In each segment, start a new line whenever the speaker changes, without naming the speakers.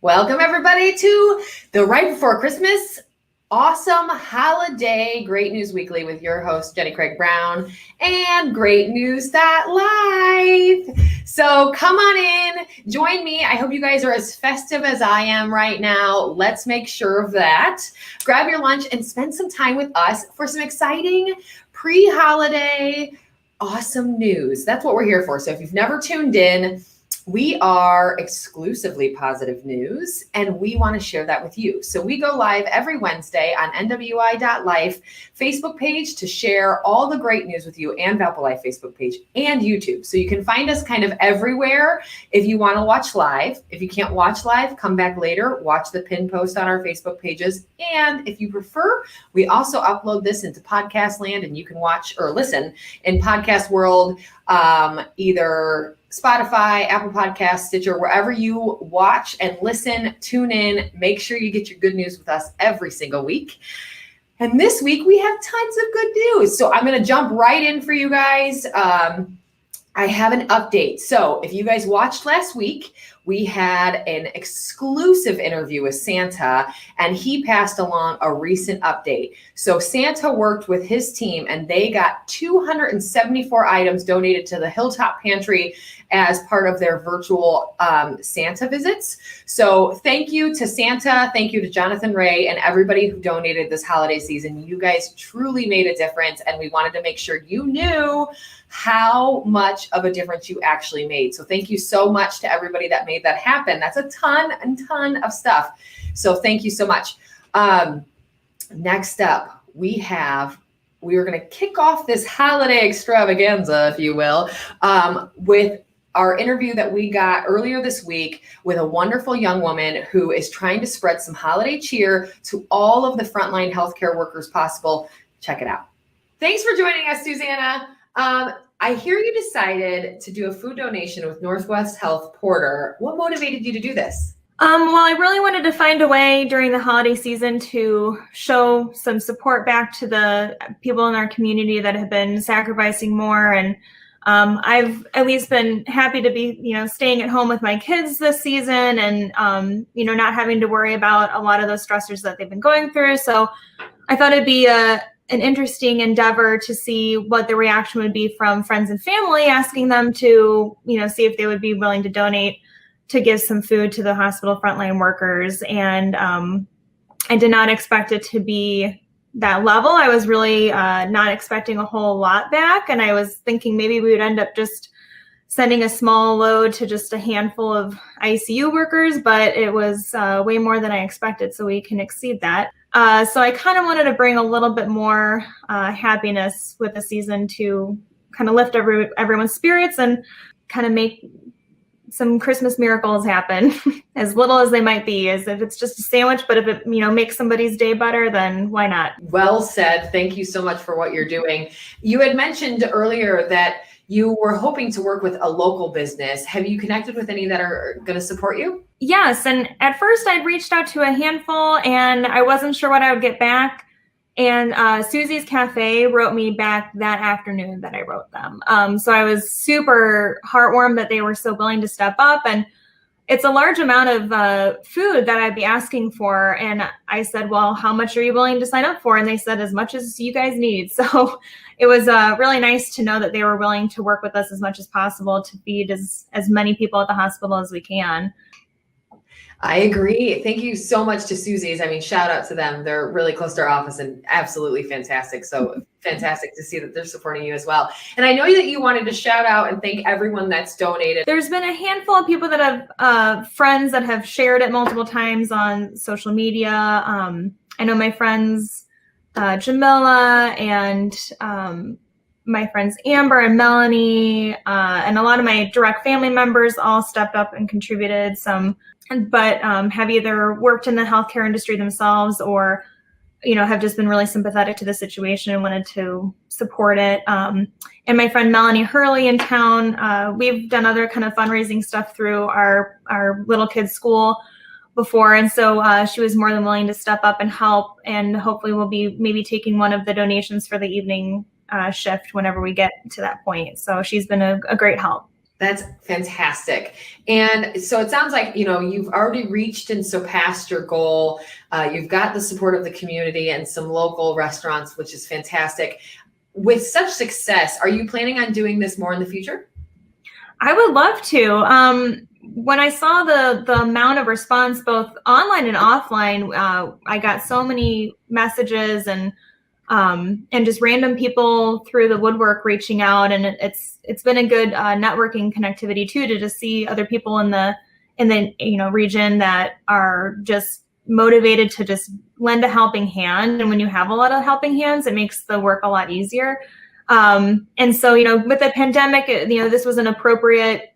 Welcome everybody to the Right Before Christmas Awesome Holiday Great News Weekly with your host, Jenny Craig Brown and GreatNews.Life. So come on in, join me. I hope you guys are as festive as I am right now. Let's make sure of that. Grab your lunch and spend some time with us for some exciting pre-holiday awesome news. That's what we're here for. So if you've never tuned in, we are exclusively positive news, and we want to share that with you. So we go live every Wednesday on NWI.Life Facebook page to share all the great news with you, and Valpo Life Facebook page and YouTube. So you can find us kind of everywhere if you want to watch live. If you can't watch live, come back later, watch the pin post on our Facebook pages. And if you prefer, we also upload this into podcast land, and you can watch or listen in podcast world, either Spotify, Apple Podcasts, Stitcher, wherever you watch and listen, tune in. Make sure you get your good news with us every single week. And this week we have tons of good news. So I'm going to jump right in for you guys. I have an update. So if you guys watched last week, we had an exclusive interview with Santa, and he passed along a recent update. So Santa worked with his team, and they got 274 items donated to the Hilltop Pantry as part of their virtual Santa visits. So thank you to Santa. Thank you to Jonathan Ray and everybody who donated this holiday season. You guys truly made a difference, and we wanted to make sure you knew how much of a difference you actually made. So thank you so much to everybody that made that happen. That's a ton of stuff. So thank you so much. Next up, we are going to kick off this holiday extravaganza, if you will, with our interview that we got earlier this week with a wonderful young woman who is trying to spread some holiday cheer to all of the frontline healthcare workers possible. Check it out. Thanks for joining us, Susanna. I hear you decided to do a food donation with Northwest Health Porter. What motivated you to do this?
Well, I really wanted to find a way during the holiday season to show some support back to the people in our community that have been sacrificing more. And I've at least been happy to be, staying at home with my kids this season and, not having to worry about a lot of those stressors that they've been going through. So I thought it'd be an interesting endeavor to see what the reaction would be from friends and family, asking them to, see if they would be willing to donate to give some food to the hospital frontline workers. And I did not expect it to be that level. I was really not expecting a whole lot back. And I was thinking maybe we would end up just sending a small load to just a handful of ICU workers, but it was way more than I expected. So we can exceed that. So I kind of wanted to bring a little bit more happiness with the season to kind of lift everyone's spirits and kind of make some Christmas miracles happen, as little as they might be. As if it's just a sandwich, but if it makes somebody's day better, then why not?
Well said. Thank you so much for what you're doing. You had mentioned earlier that you were hoping to work with a local business. Have you connected with any that are going to support you?
Yes. And at first I'd reached out to a handful and I wasn't sure what I would get back. And Susie's Cafe wrote me back that afternoon that I wrote them. So I was super heartwarmed that they were so willing to step up. And it's a large amount of food that I'd be asking for. And I said, well, how much are you willing to sign up for? And they said, as much as you guys need. So it was really nice to know that they were willing to work with us as much as possible to feed as many people at the hospital as we can.
I agree. Thank you so much to Susie's. I mean, shout out to them. They're really close to our office and absolutely fantastic. So fantastic to see that they're supporting you as well. And I know that you wanted to shout out and thank everyone that's donated.
There's been a handful of people that have friends that have shared it multiple times on social media. I know my friends, Jamila and my friends Amber and Melanie, and a lot of my direct family members all stepped up and contributed some, but have either worked in the healthcare industry themselves or, have just been really sympathetic to the situation and wanted to support it. And my friend Melanie Hurley in town, we've done other kind of fundraising stuff through our little kids' school before. And so she was more than willing to step up and help. And hopefully we'll be maybe taking one of the donations for the evening shift whenever we get to that point. So she's been a great help.
That's fantastic. And so it sounds like, you've already reached and surpassed your goal. You've got the support of the community and some local restaurants, which is fantastic. With such success, are you planning on doing this more in the future?
I would love to. When I saw the amount of response, both online and offline, I got so many messages and just random people through the woodwork reaching out, and it's been a good networking connectivity too, to just see other people in the region that are just motivated to just lend a helping hand. And when you have a lot of helping hands, it makes the work a lot easier. And so, with the pandemic, this was an appropriate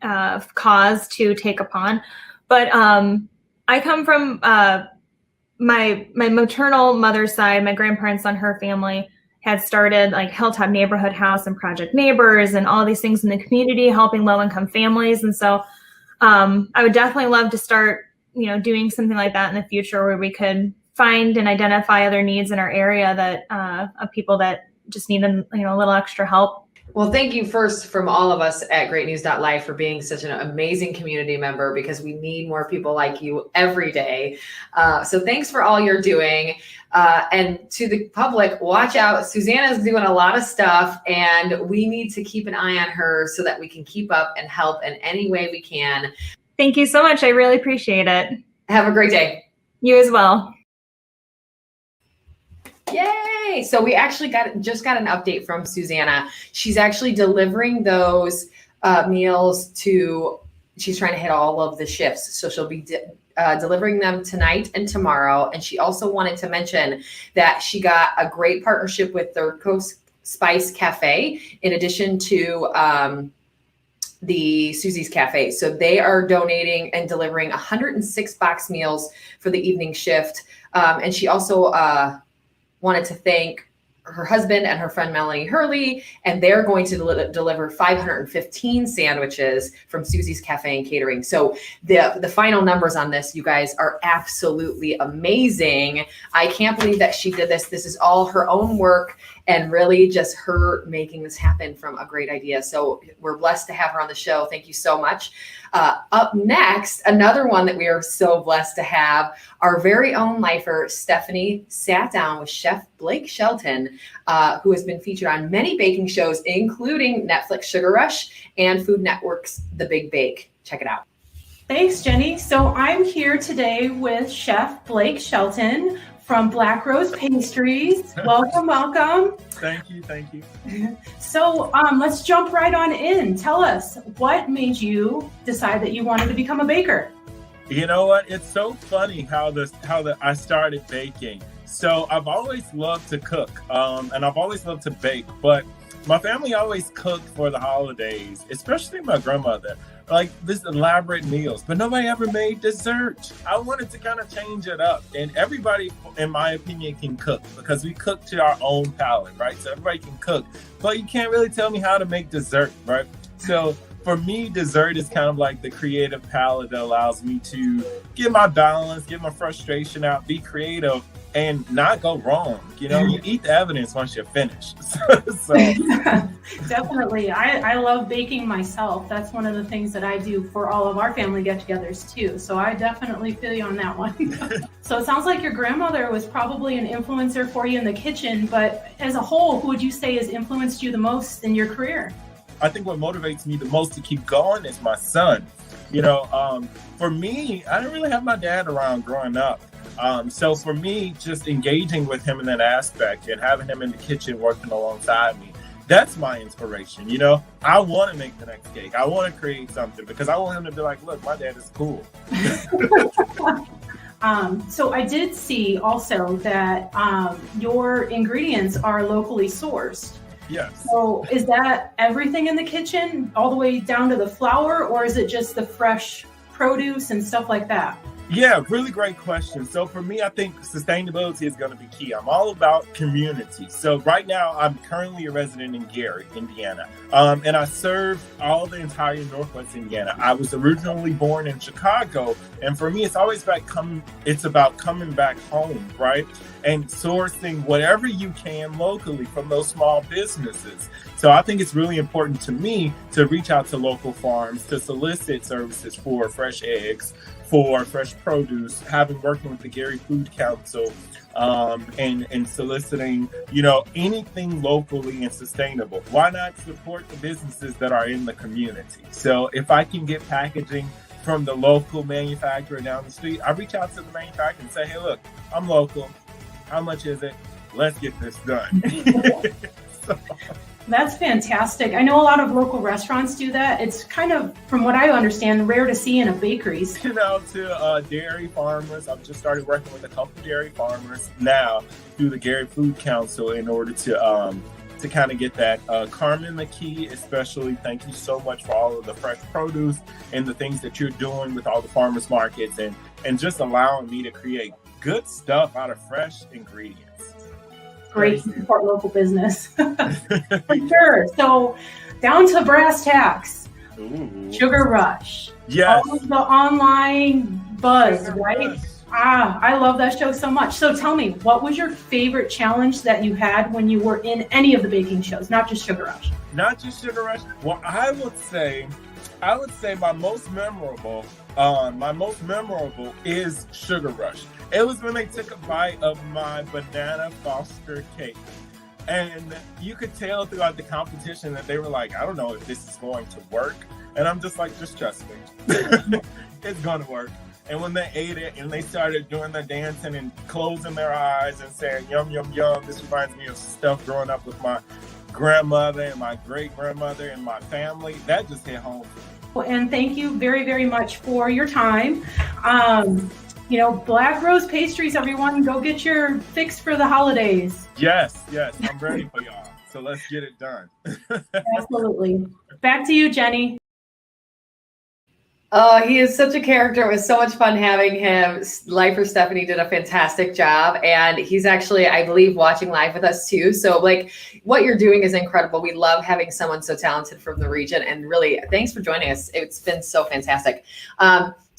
cause to take upon. But I come from my maternal mother's side. My grandparents on her family had started like Hilltop Neighborhood House and Project Neighbors and all these things in the community, helping low-income families. And so I would definitely love to start, doing something like that in the future, where we could find and identify other needs in our area that of people that just need a little extra help.
Well, thank you first from all of us at GreatNews.Life for being such an amazing community member, because we need more people like you every day. So thanks for all you're doing. And to the public, watch out. Susanna's doing a lot of stuff, and we need to keep an eye on her so that we can keep up and help in any way we can.
Thank you so much. I really appreciate it.
Have a great day.
You as well.
Yay! So we actually just got an update from Susanna. She's actually delivering those meals she's trying to hit all of the shifts. So she'll be delivering them tonight and tomorrow. And she also wanted to mention that she got a great partnership with Third Coast Spice Cafe, in addition to the Susie's Cafe. So they are donating and delivering 106 box meals for the evening shift. And she also wanted to thank her husband and her friend Melanie Hurley, and they're going to deliver 515 sandwiches from Susie's Cafe and Catering. So the final numbers on this, you guys, are absolutely amazing. I can't believe that she did this. This is all her own work, and really just her making this happen from a great idea. So we're blessed to have her on the show. Thank you so much. Up next, another one that we are so blessed to have, our very own lifer, Stephanie, sat down with Chef Blake Shelton, who has been featured on many baking shows, including Netflix Sugar Rush and Food Network's The Big Bake. Check it out.
Thanks, Jenny. So I'm here today with Chef Blake Shelton from Black Rose Pastries. Welcome, welcome.
Thank you.
So let's jump right on in. Tell us, what made you decide that you wanted to become a baker?
You know what? It's so funny how I started baking. So I've always loved to cook, and I've always loved to bake, but my family always cooked for the holidays, especially my grandmother, like this elaborate meals, but nobody ever made dessert. I wanted to kind of change it up, and everybody, in my opinion, can cook, because we cook to our own palate, right? So everybody can cook, but you can't really tell me how to make dessert, right? So for me, dessert is kind of like the creative palette that allows me to get my balance, get my frustration out, be creative, and not go wrong. You eat the evidence once you're finished. So.
Definitely. I love baking myself. That's one of the things that I do for all of our family get-togethers too. So I definitely feel you on that one. So it sounds like your grandmother was probably an influencer for you in the kitchen, but as a whole, who would you say has influenced you the most in your career?
I think what motivates me the most to keep going is my son. For me, I didn't really have my dad around growing up. So for me, just engaging with him in that aspect and having him in the kitchen working alongside me, that's my inspiration. I want to make the next cake. I want to create something because I want him to be like, look, my dad is cool.
So I did see also that your ingredients are locally sourced.
Yes.
So is that everything in the kitchen all the way down to the flour, or is it just the fresh produce and stuff like that?
Yeah, really great question. So for me, I think sustainability is going to be key. I'm all about community. So right now, I'm currently a resident in Gary, Indiana, and I serve all the entire Northwest Indiana. I was originally born in Chicago, and for me, it's always about coming back home, right? And sourcing whatever you can locally from those small businesses. So I think it's really important to me to reach out to local farms, to solicit services for fresh eggs, for fresh produce, working with the Gary Food Council, and soliciting, anything locally and sustainable. Why not support the businesses that are in the community? So if I can get packaging from the local manufacturer down the street, I reach out to the manufacturer and say, hey, look, I'm local. How much is it? Let's get this done. So.
That's fantastic. I know a lot of local restaurants do that. It's kind of, from what I understand, rare to see in a bakeries.
To dairy farmers. I've just started working with a couple dairy farmers now through the Gary Food Council in order to kind of get that. Carmen McKee, especially, thank you so much for all of the fresh produce and the things that you're doing with all the farmers markets and just allowing me to create good stuff out of fresh ingredients.
Great to support local business. For sure. So down to brass tacks.
Ooh.
Sugar Rush.
Yes.
All of the online buzz,
Sugar
right?
Rush.
I love that show so much. So tell me, what was your favorite challenge that you had when you were in any of the baking shows, not just Sugar Rush?
Not just Sugar Rush. Well, I would say my most memorable is Sugar Rush. It was when they took a bite of my banana Foster cake. And you could tell throughout the competition that they were like, I don't know if this is going to work. And I'm just like, just trust me. It's going to work. And when they ate it and they started doing their dancing and closing their eyes and saying, yum, yum, yum, this reminds me of stuff growing up with my grandmother and my great-grandmother and my family, that just hit home.
And thank you very, very much for your time. Black Rose Pastries, everyone, go get your fix for the holidays.
Yes, I'm ready for y'all. So let's get it done.
Absolutely. Back to you, Jenny.
Oh, he is such a character. It was so much fun having him. Lifer Stephanie did a fantastic job. And he's actually, I believe, watching live with us too. So what you're doing is incredible. We love having someone so talented from the region. And really, thanks for joining us. It's been so fantastic.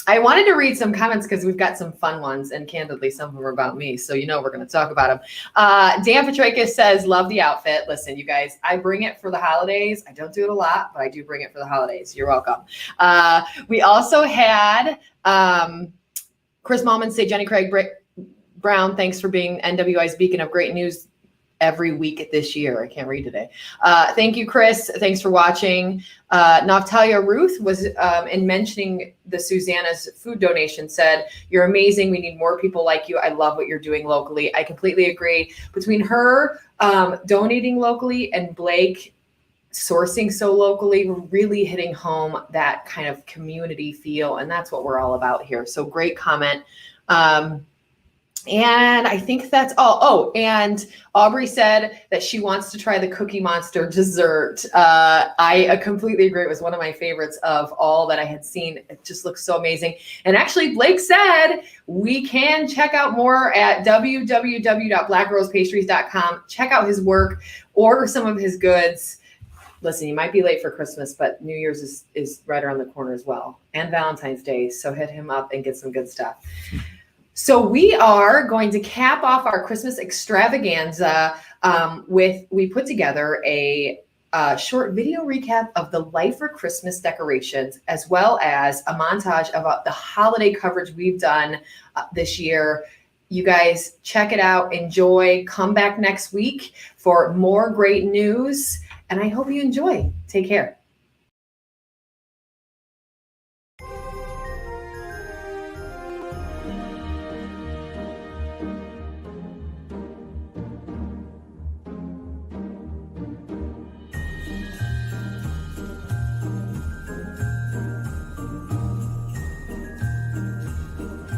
I wanted to read some comments because we've got some fun ones, and candidly, some of them are about me. So we're going to talk about them. Dan Petrakis says, love the outfit. Listen, you guys, I bring it for the holidays. I don't do it a lot, but I do bring it for the holidays. You're welcome. We also had Chris Mallman say, Jenny Craig Brown, thanks for being NWI's beacon of great news every week this year. I can't read today. Thank you, Chris. Thanks for watching. Naftalia Ruth was in mentioning the Susanna's food donation said, you're amazing. We need more people like you. I love what you're doing locally. I completely agree. Between her donating locally and Blake sourcing so locally, we're really hitting home that kind of community feel. And that's what we're all about here. So great comment. And I think that's all. Oh, and Aubrey said that she wants to try the Cookie Monster dessert. I completely agree. It was one of my favorites of all that I had seen. It just looks so amazing. And actually, Blake said we can check out more at www.blackrosepastries.com. Check out his work, order some of his goods. Listen, you might be late for Christmas, but New Year's is right around the corner as well, and Valentine's Day. So hit him up and get some good stuff. So we are going to cap off our Christmas extravaganza we put together a short video recap of the Lifer Christmas decorations, as well as a montage of the holiday coverage we've done this year. You guys check it out, enjoy, come back next week for more great news, and I hope you enjoy. Take care.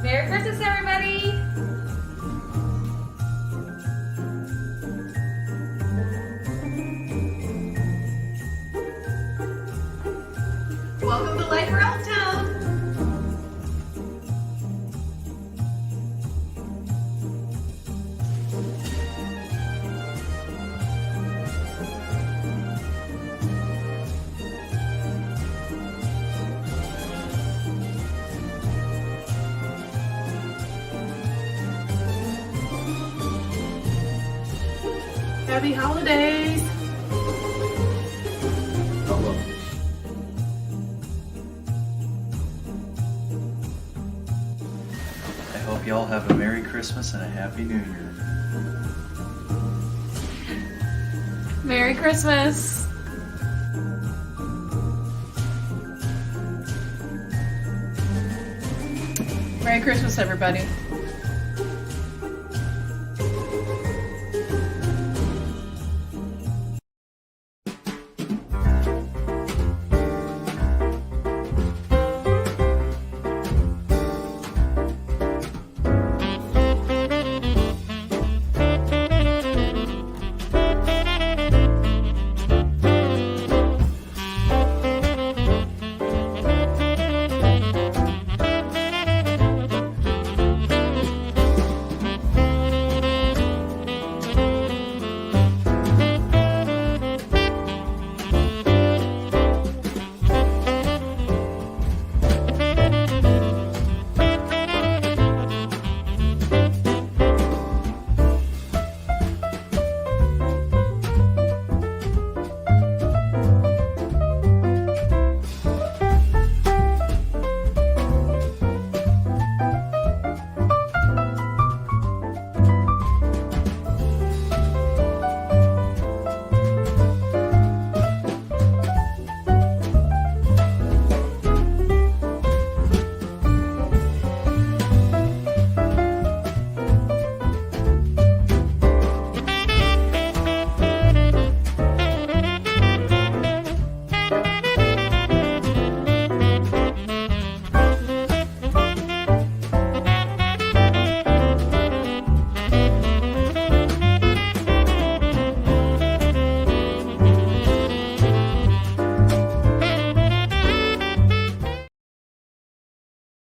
Merry Christmas, everybody! Welcome to Lifer Elftown!
Happy holidays.
I hope y'all have a Merry Christmas and a Happy New Year.
Merry Christmas.
Merry Christmas, everybody.